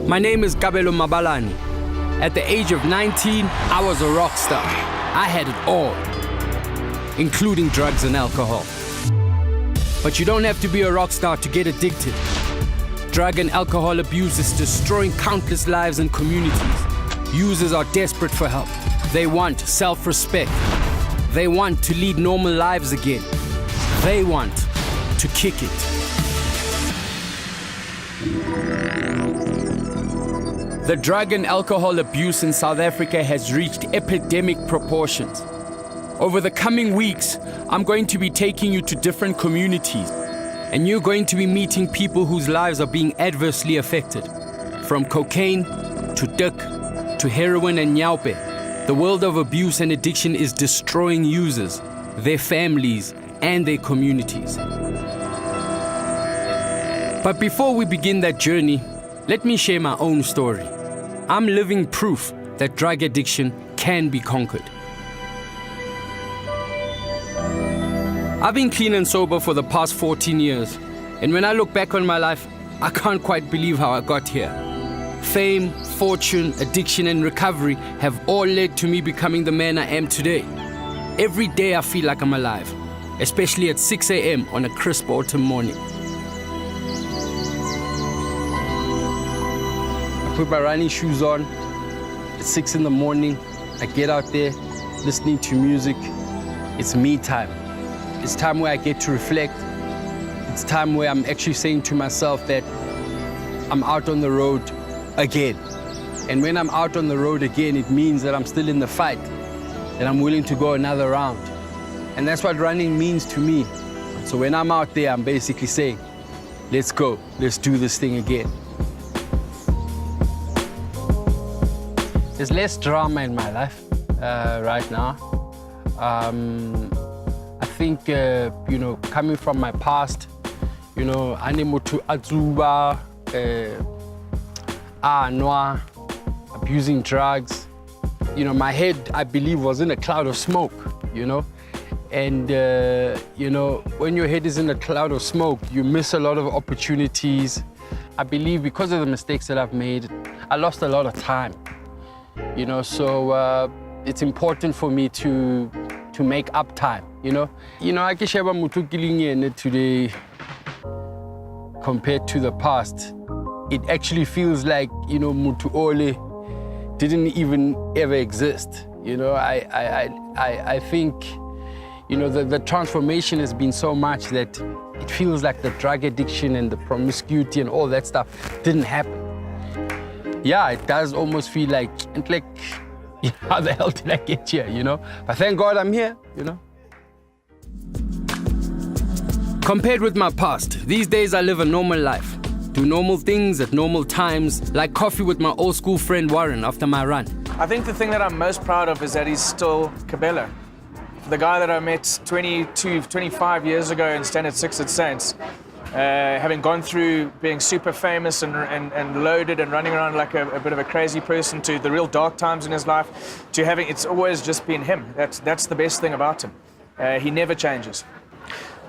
My name is Kabelo Mabalani. At the age of 19, I was a rock star. I had it all, including drugs and alcohol. But you don't have to be a rock star to get addicted. Drug and alcohol abuse is destroying countless lives and communities. Users are desperate for help. They want self-respect. They want to lead normal lives again. They want to kick it. The drug and alcohol abuse in South Africa has reached epidemic proportions. Over the coming weeks, I'm going to be taking you to different communities, and you're going to be meeting people whose lives are being adversely affected. From cocaine to dik to heroin and nyaupe, the world of abuse and addiction is destroying users, their families, and their communities. But before we begin that journey, let me share my own story. I'm living proof that drug addiction can be conquered. I've been clean and sober for the past 14 years, and when I look back on my life, I can't quite believe how I got here. Fame, fortune, addiction, and recovery have all led to me becoming the man I am today. Every day I feel like I'm alive, especially at 6 a.m. on a crisp autumn morning. I put my running shoes on at 6 in the morning. I get out there listening to music. It's me time. It's time where I get to reflect. It's time where I'm actually saying to myself that I'm out on the road again. And when I'm out on the road again, it means that I'm still in the fight, that I'm willing to go another round. And that's what running means to me. So when I'm out there, I'm basically saying, let's go, let's do this thing again. There's less drama in my life right now. I think, coming from my past, animutu azuba, anwa, abusing drugs. My head, I believe, was in a cloud of smoke, And, when your head is in a cloud of smoke, you miss a lot of opportunities. I believe because of the mistakes that I've made, I lost a lot of time. So it's important for me to make up time, I can share mutu killing today compared to the past. It actually feels like, mutu ole didn't even ever exist. I think, the transformation has been so much that it feels like the drug addiction and the promiscuity and all that stuff didn't happen. Yeah, it does almost feel like, how the hell did I get here, But thank God I'm here, Compared with my past, these days I live a normal life. Do normal things at normal times, like coffee with my old school friend Warren after my run. I think the thing that I'm most proud of is that he's still Kabelo. The guy that I met 25 years ago in Standard 6 at Saints, having gone through being super famous and loaded and running around like a bit of a crazy person, to the real dark times in his life, to having, it's always just been him. That's the best thing about him. He never changes.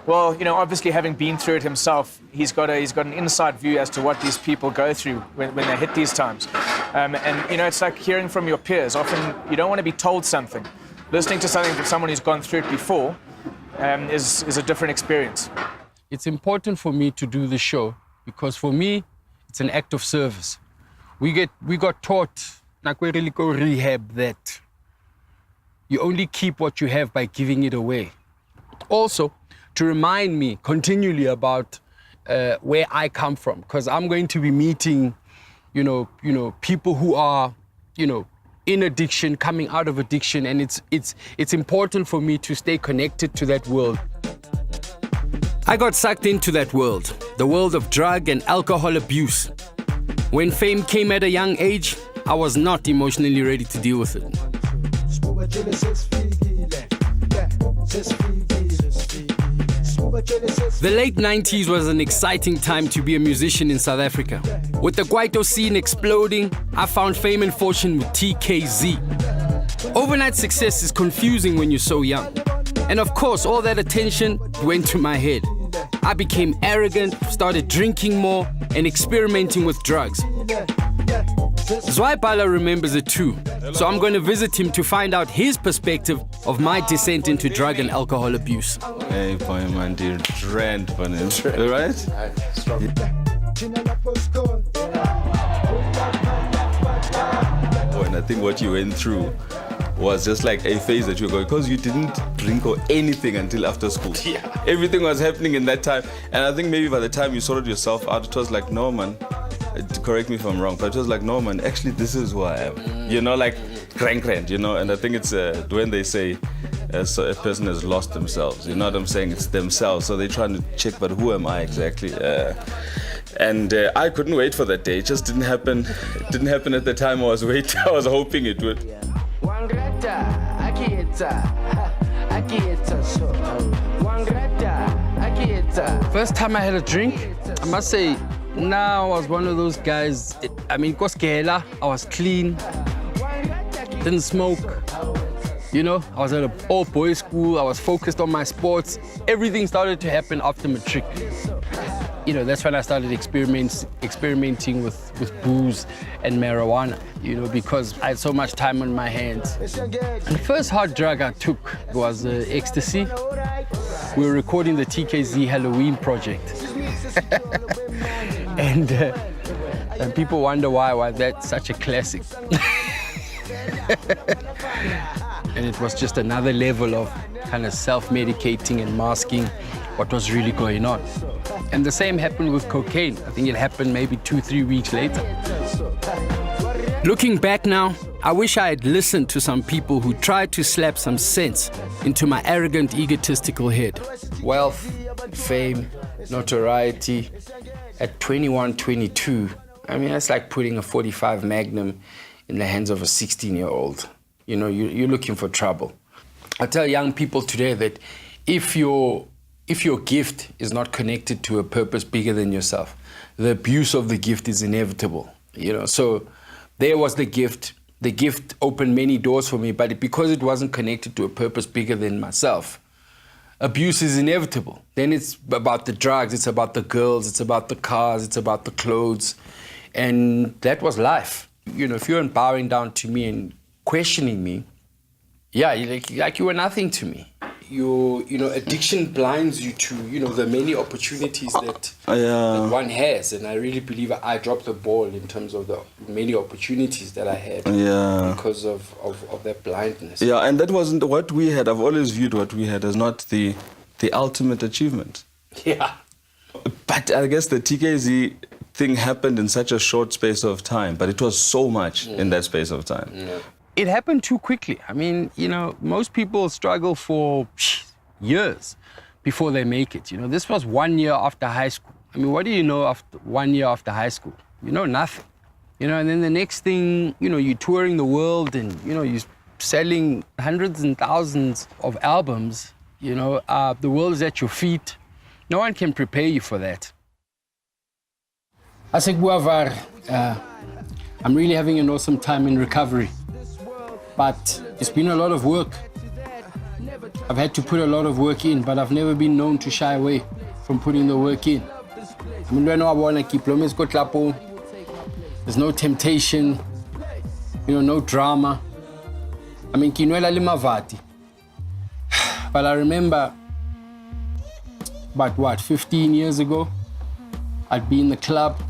Well, obviously having been through it himself, he's got an inside view as to what these people go through when they hit these times. It's like hearing from your peers. Often you don't want to be told something. Listening to something from someone who's gone through it before is a different experience. It's important for me to do the show because for me, it's an act of service. We got taught, like we really go rehab, that you only keep what you have by giving it away. Also, to remind me continually about where I come from, because I'm going to be meeting, people who are, in addiction, coming out of addiction, and it's important for me to stay connected to that world. I got sucked into that world, the world of drug and alcohol abuse. When fame came at a young age, I was not emotionally ready to deal with it. The late 90s was an exciting time to be a musician in South Africa. With the Kwaito scene exploding, I found fame and fortune with TKZ. Overnight success is confusing when you're so young. And of course, all that attention went to my head. I became arrogant, started drinking more, and experimenting with drugs. Zwaiballer remembers it too, so I'm going to visit him to find out his perspective of my descent into drug and alcohol abuse. Hey, boy, man, dear, trend for him, right? And I think what you went through was just like a phase that you were going, because you didn't drink or anything until after school. Yeah. Everything was happening in that time. And I think maybe by the time you sorted yourself out, it was like, no, man, correct me if I'm wrong, but it was like, no, man, actually, this is who I am. You know, like, crank, you know, and I think it's when they say so a person has lost themselves, you know what I'm saying? It's themselves. So they're trying to check, but who am I exactly? And I couldn't wait for that day. It just didn't happen. It didn't happen at the time I was waiting. I was hoping it would. First time I had a drink, I must say, now I was one of those guys. I was clean, didn't smoke. You know, I was at an all-boys school. I was focused on my sports. Everything started to happen after matric. You know, that's when I started experimenting with booze and marijuana, you know, because I had so much time on my hands. And the first hard drug I took was ecstasy. We were recording the TKZ Halloween project. and people wonder why that's such a classic. And it was just another level of kind of self-medicating and masking what was really going on. And the same happened with cocaine. I think it happened maybe 2-3 weeks later. Looking back now, I wish I had listened to some people who tried to slap some sense into my arrogant, egotistical head. Wealth, fame, notoriety. At 21, 22, I mean, that's like putting a 45 Magnum in the hands of a 16-year-old. You know, you're looking for trouble. I tell young people today that if your gift is not connected to a purpose bigger than yourself, the abuse of the gift is inevitable. You know, so there was the gift. The gift opened many doors for me, but because it wasn't connected to a purpose bigger than myself, abuse is inevitable. Then it's about the drugs, it's about the girls, it's about the cars, it's about the clothes. And that was life. You know, if you're bowing down to me and questioning me, yeah, like you were nothing to me. Addiction blinds you to, the many opportunities that one has. And I really believe I dropped the ball in terms of the many opportunities that I had because of that blindness. Yeah, and that wasn't what we had. I've always viewed what we had as not the ultimate achievement. Yeah. But I guess the TKZ thing happened in such a short space of time, but it was so much in that space of time. Yeah. It happened too quickly. I mean, most people struggle for years before they make it. This was 1 year after high school. I mean, what do you know after 1 year after high school? You know nothing. And then the next thing, you're touring the world and, you're selling hundreds and thousands of albums. The world is at your feet. No one can prepare you for that. I think I'm really having an awesome time in recovery. But it's been a lot of work. I've had to put a lot of work in, but I've never been known to shy away from putting the work in. I mean, right now I want to keep Lomis Kotlapo. There's no temptation, no drama. I mean, Kinwela Limavati. But I remember about 15 years ago, I'd be in the club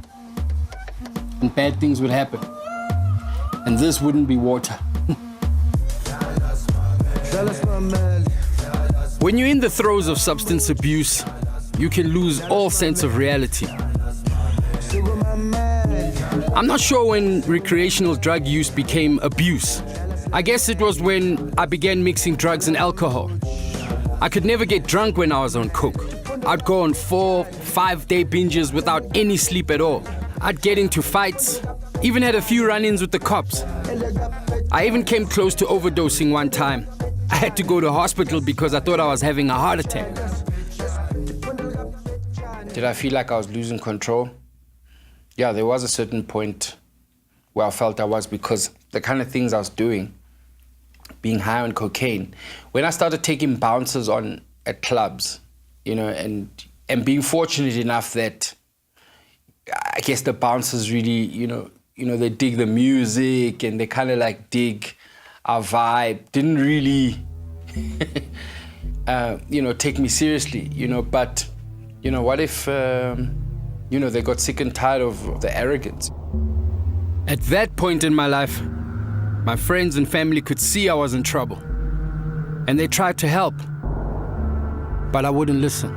and bad things would happen. And this wouldn't be water. When you're in the throes of substance abuse, you can lose all sense of reality. I'm not sure when recreational drug use became abuse. I guess it was when I began mixing drugs and alcohol. I could never get drunk when I was on coke. I'd go on 4-5 day binges without any sleep at all. I'd get into fights, even had a few run-ins with the cops. I even came close to overdosing one time. I had to go to hospital because I thought I was having a heart attack. Did I feel like I was losing control? Yeah, there was a certain point where I felt I was, because the kind of things I was doing, being high on cocaine, when I started taking bouncers on at clubs, and being fortunate enough that I guess the bouncers really, they dig the music and they kind of like dig our vibe. Didn't really, take me seriously, but, what if, they got sick and tired of the arrogance? At that point in my life, my friends and family could see I was in trouble. And they tried to help, but I wouldn't listen.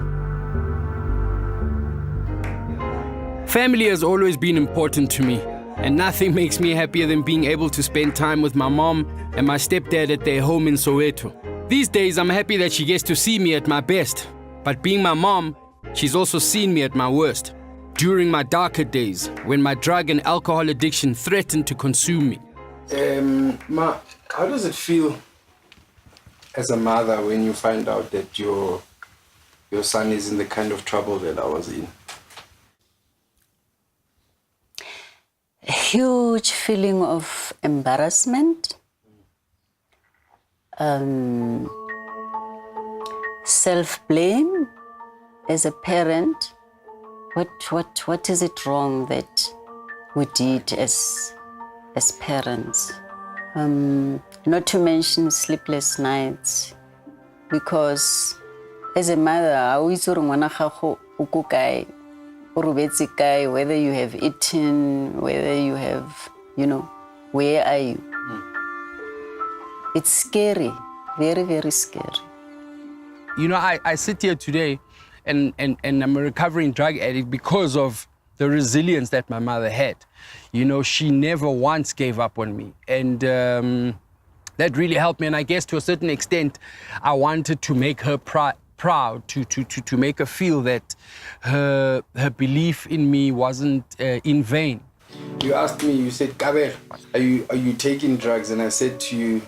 Family has always been important to me, and nothing makes me happier than being able to spend time with my mom and my stepdad at their home in Soweto. These days, I'm happy that she gets to see me at my best, but being my mom, she's also seen me at my worst. During my darker days, when my drug and alcohol addiction threatened to consume me. Ma, how does it feel as a mother when you find out that your son is in the kind of trouble that I was in? A huge feeling of embarrassment, self-blame as a parent. What is it wrong that we did as parents? Not to mention sleepless nights, because as a mother, I always whether you have eaten, whether you have, where are you? It's scary, very, very scary. I sit here today and I'm a recovering drug addict because of the resilience that my mother had. She never once gave up on me. And that really helped me. And I guess to a certain extent, I wanted to make her proud, to make her feel that her belief in me wasn't in vain. You asked me, you said, Kabelo, are you taking drugs? And I said to you,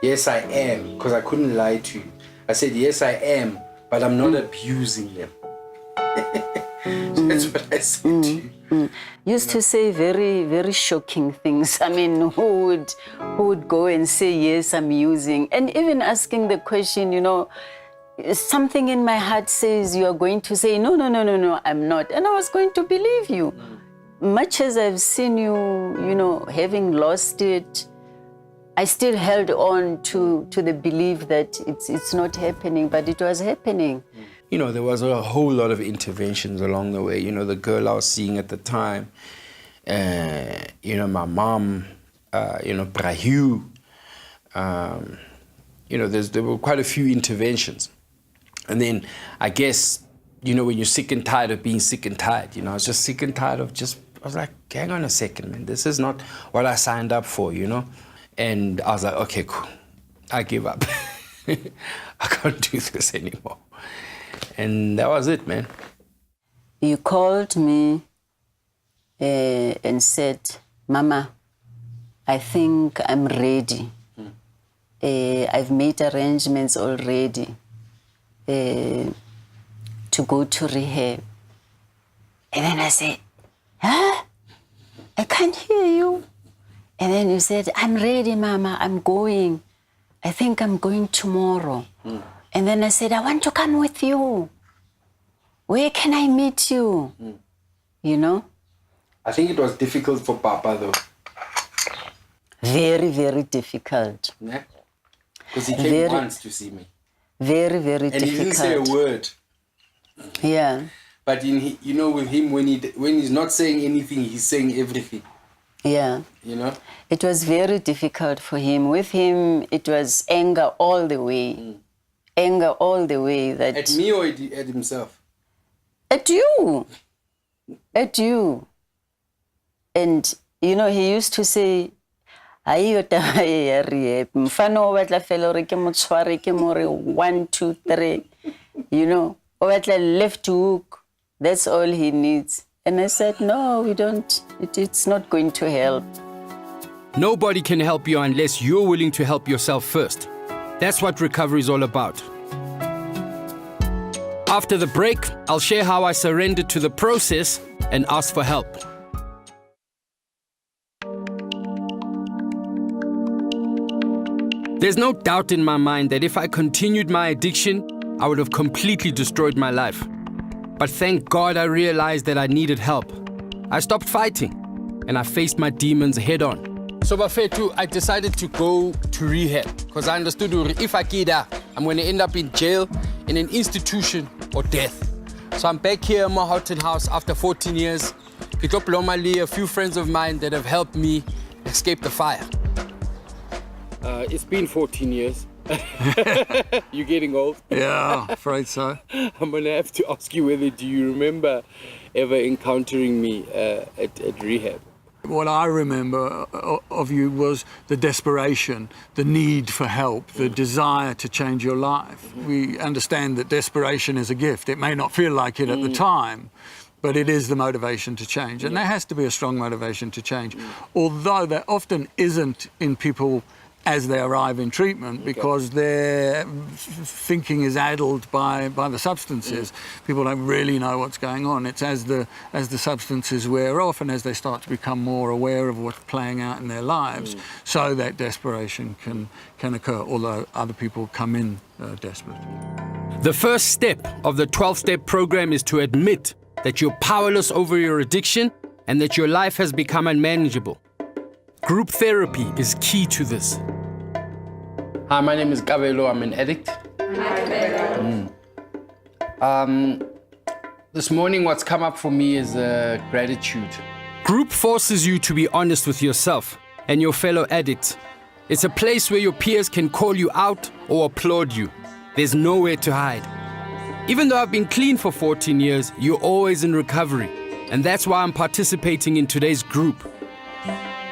yes, I am, because I couldn't lie to you. I said, yes, I am, but I'm not abusing them. That's what I said to you. Used to say very, very shocking things. I mean, who would go and say, yes, I'm using? And even asking the question, something in my heart says you are going to say, no, I'm not. And I was going to believe you. Much as I've seen you, having lost it, I still held on to the belief that it's not happening, but it was happening. There was a whole lot of interventions along the way. The girl I was seeing at the time, my mom, Brahu, there were quite a few interventions. And then I guess, when you're sick and tired of being sick and tired, I was just sick and tired of I was like, hang on a second, man, this is not what I signed up for, And I was like, okay, cool, I give up. I can't do this anymore. And that was it, man. You called me and said, Mama, I think I'm ready. I've made arrangements already to go to rehab. And then I said, huh? I can't hear you. And then you said, I'm ready, Mama, I'm going. I think I'm going tomorrow. And then I said, I want to come with you. Where can I meet you? I think it was difficult for Papa, though. Very, very difficult. Yeah? Because he came once to see me. Very, very difficult. And he didn't say a word. Yeah. But with him, when he's not saying anything, he's saying everything. Yeah. It was very difficult for him. With him, it was anger all the way. Anger all the way. That at me or at himself? At you. At you. And, he used to say, mfano o batla fela hore ke mo tshware ke mo re 1, 2, 3, o batla left hook, that's all he needs. And I said, no, we don't, it's not going to help. Nobody can help you unless you're willing to help yourself first. That's what recovery is all about. After the break, I'll share how I surrendered to the process and asked for help. There's no doubt in my mind that if I continued my addiction, I would have completely destroyed my life. But thank God I realized that I needed help. I stopped fighting. and I faced my demons head on. So Bafetu, I decided to go to rehab because I understood if I get out, I'm going to end up in jail, in an institution, or death. So I'm back here in my Houghton house after 14 years. Normally, a few friends of mine that have helped me escape the fire. It's been 14 years. You're getting old. Yeah, afraid so. I'm going to have to ask you do you remember ever encountering me at rehab? What I remember of you was the desperation, the need for help, the desire to change your life. We understand that desperation is a gift. It may not feel like it at the time, but it is the motivation to change. And there has to be a strong motivation to change, although there often isn't in people as they arrive in treatment because their thinking is addled by the substances. People don't really know what's going on. It's as the substances wear off and as they start to become more aware of what's playing out in their lives, so that desperation can occur, although other people come in desperate. The first step of the 12-step program is to admit that you're powerless over your addiction and that your life has become unmanageable. Group therapy is key to this. Hi, my name is Kabelo. I'm an addict. Hi, Kabelo. This morning, what's come up for me is gratitude. Group forces you to be honest with yourself and your fellow addicts. It's a place where your peers can call you out or applaud you. There's nowhere to hide. Even though I've been clean for 14 years, you're always in recovery. And that's why I'm participating in today's group.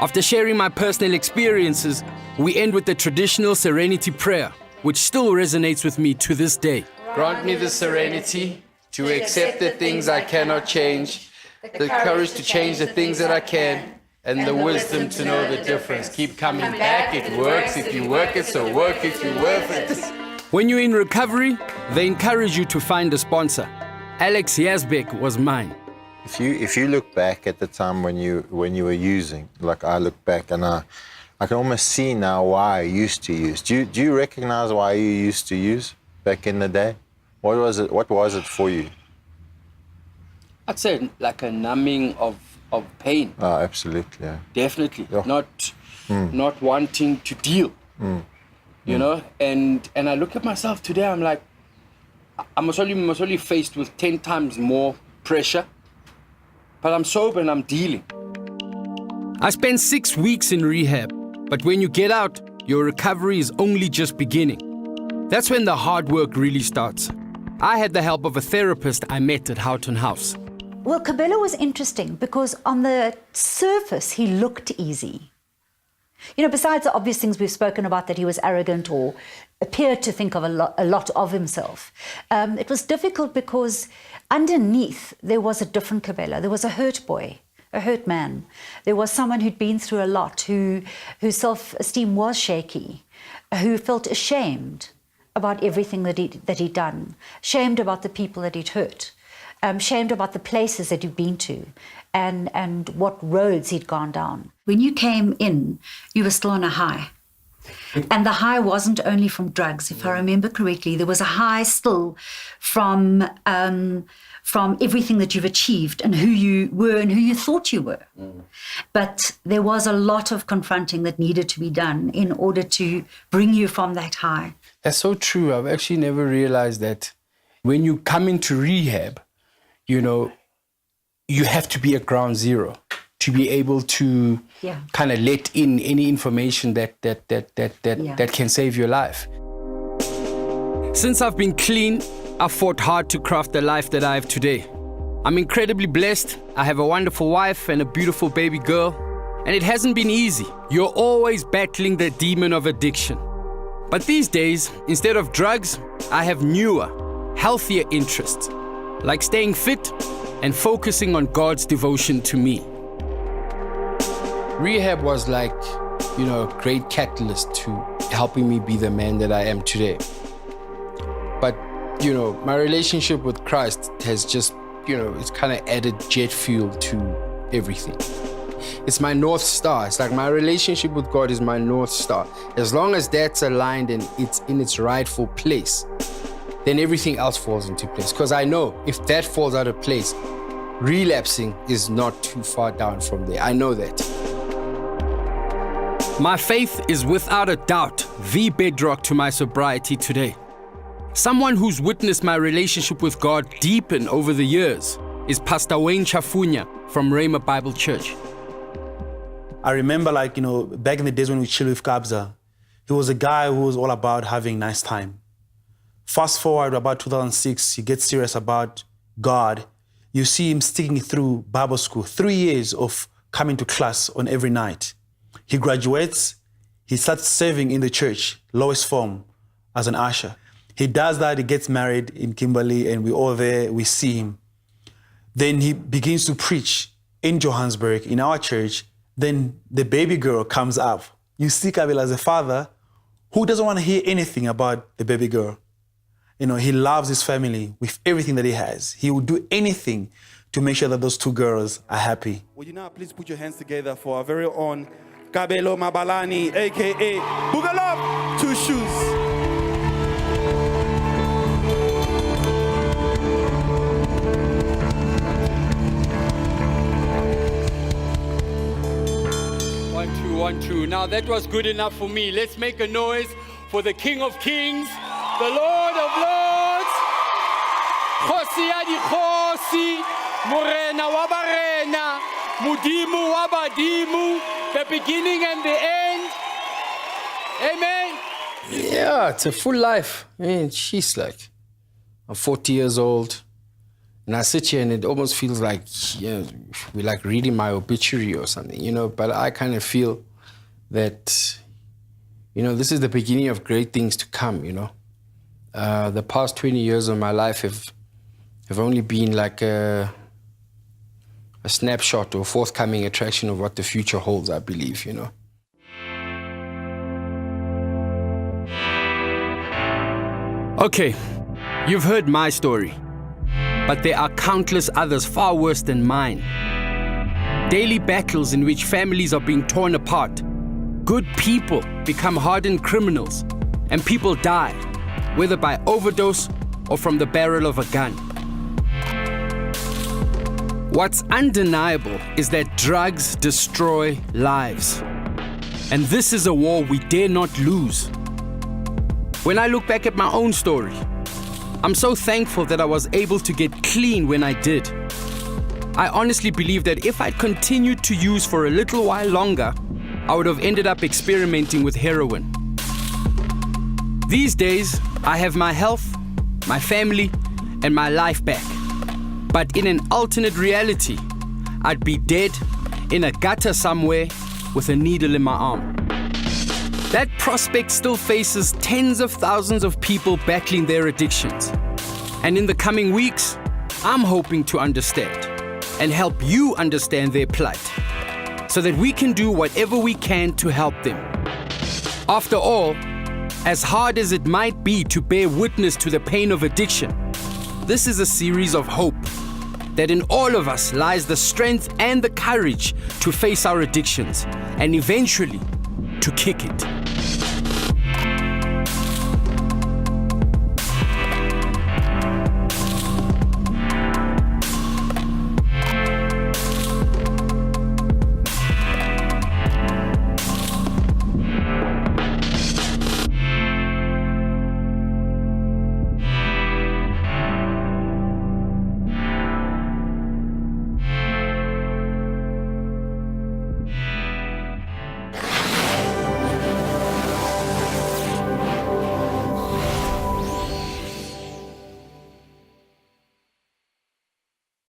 After sharing my personal experiences, we end with the traditional serenity prayer, which still resonates with me to this day. Grant me the serenity to accept the things I cannot change, the courage to change the things that I can, and the wisdom to know the difference. Keep coming back, it works if you work it, so work if you work it. When you're in recovery, they encourage you to find a sponsor. Alex Yazbek was mine. If you look back at the time when you were using, like I look back and I can almost see now why I used to use. Do you recognize why you used to use back in the day? What was it for you? I'd say like a numbing of pain. Oh, absolutely, yeah. Definitely. Yeah. Not wanting to deal. You know? And I look at myself today, I'm like, I'm only faced with 10 times more pressure. But I'm sober and I'm dealing. I spent 6 weeks in rehab, but when you get out, your recovery is only just beginning. That's when the hard work really starts. I had the help of a therapist I met at Houghton House. Well, Kabelo was interesting because on the surface, he looked easy. You know, besides the obvious things we've spoken about, that he was arrogant or appeared to think of a lot of himself, it was difficult because underneath there was a different Kabelo. There was a hurt boy, a hurt man. There was someone who'd been through a lot, whose self-esteem was shaky, who felt ashamed about everything that he'd done, ashamed about the people that he'd hurt, ashamed about the places that he'd been to, and what roads he'd gone down. When you came in, you were still on a high. And the high wasn't only from drugs, if I remember correctly. There was a high still from everything that you've achieved and who you were and who you thought you were. But there was a lot of confronting that needed to be done in order to bring you from that high. That's so true. I've actually never realized that when you come into rehab, you know, you have to be at ground zero to be able to kind of let in any information that can save your life. Since I've been clean, I've fought hard to craft the life that I have today. I'm incredibly blessed. I have a wonderful wife and a beautiful baby girl, and it hasn't been easy. You're always battling the demon of addiction. But these days, instead of drugs, I have newer, healthier interests, like staying fit and focusing on God's devotion to me. Rehab was like, you know, a great catalyst to helping me be the man that I am today. But, you know, my relationship with Christ has just, you know, it's kind of added jet fuel to everything. It's my North Star. It's like my relationship with God is my North Star. As long as that's aligned and it's in its rightful place, then everything else falls into place. Because I know if that falls out of place, relapsing is not too far down from there. I know that. My faith is without a doubt the bedrock to my sobriety today. Someone who's witnessed my relationship with God deepen over the years is Pastor Wayne Chafunya from Rhema Bible Church. I remember, back in the days when we chilled with Kabza, he was a guy who was all about having nice time. Fast forward about 2006, he gets serious about God. You see him sticking through Bible school, 3 years of coming to class on every night. He graduates, he starts serving in the church, lowest form, as an usher. He does that, he gets married in Kimberley, and we're all there, we see him. Then he begins to preach in Johannesburg, in our church. Then the baby girl comes up. You see Kabelo as a father who doesn't want to hear anything about the baby girl. He loves his family with everything that he has. He will do anything to make sure that those two girls are happy. Would you now please put your hands together for our very own Kabelo Mabalani, a.k.a. Boogalop, Two Shoes. One, two. Now that was good enough for me. Let's make a noise for the King of Kings, the Lord of Lords, Khosi ya dikhosi, Morena wa barena, Mudimu wa badimu, the beginning and the end. Amen. Yeah, it's a full life. I mean, she's like, I'm 40 years old. And I sit here and it almost feels like, we're like reading my obituary or something, but I kind of feel that, this is the beginning of great things to come, The past 20 years of my life have only been like a snapshot or forthcoming attraction of what the future holds, I believe, Okay, you've heard my story. But there are countless others far worse than mine. Daily battles in which families are being torn apart. Good people become hardened criminals, and people die, whether by overdose or from the barrel of a gun. What's undeniable is that drugs destroy lives. And this is a war we dare not lose. When I look back at my own story, I'm so thankful that I was able to get clean when I did. I honestly believe that if I'd continued to use for a little while longer, I would have ended up experimenting with heroin. These days, I have my health, my family, and my life back. But in an alternate reality, I'd be dead in a gutter somewhere with a needle in my arm. That prospect still faces tens of thousands of people battling their addictions. And in the coming weeks, I'm hoping to understand and help you understand their plight so that we can do whatever we can to help them. After all, as hard as it might be to bear witness to the pain of addiction, this is a series of hope that in all of us lies the strength and the courage to face our addictions and eventually to kick it.